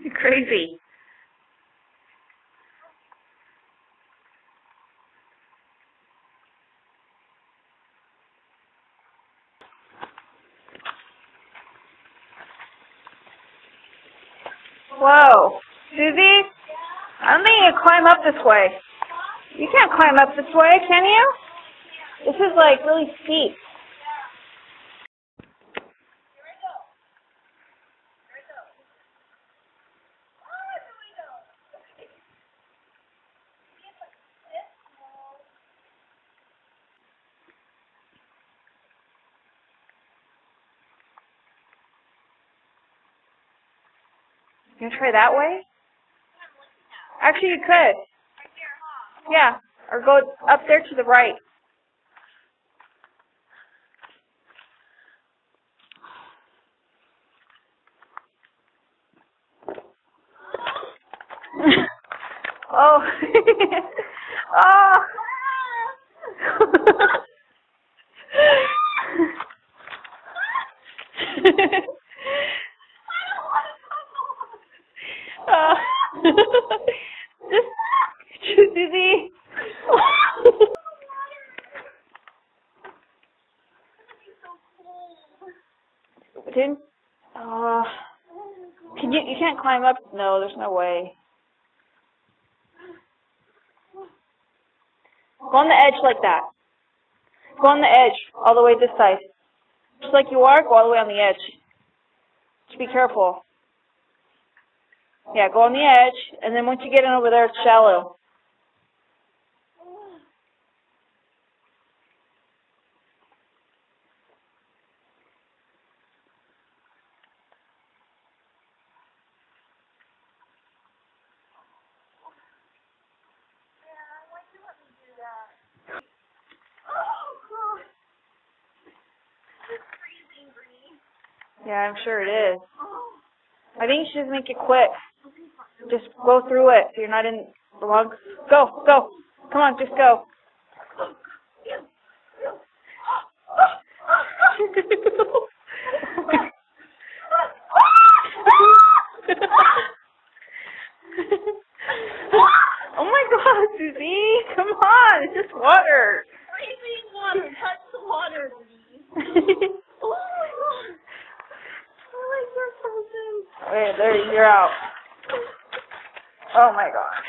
Crazy. Whoa. Susie? I don't think you can climb up this way. You can't climb up this way, can you? This is like really steep. You gonna try that way? Actually, you could. Yeah, or go up there to the right. Oh. Oh. Just Susie. Didn't. Can you can't climb up? No, there's no way. Go on the edge like that. Go on the edge, all the way this side. Just like you are, go all the way on the edge. Just be careful. Yeah, go on the edge, and then once you get in over there, it's shallow. Yeah, I'm sure it is. I think you should just make it quick. Just go through it so you're not in the long. Go, go. Come on, just go. Oh my God, Susie! Come on, it's just water. Crazy water, touch the water, please. Okay, there, you're out. Oh my God.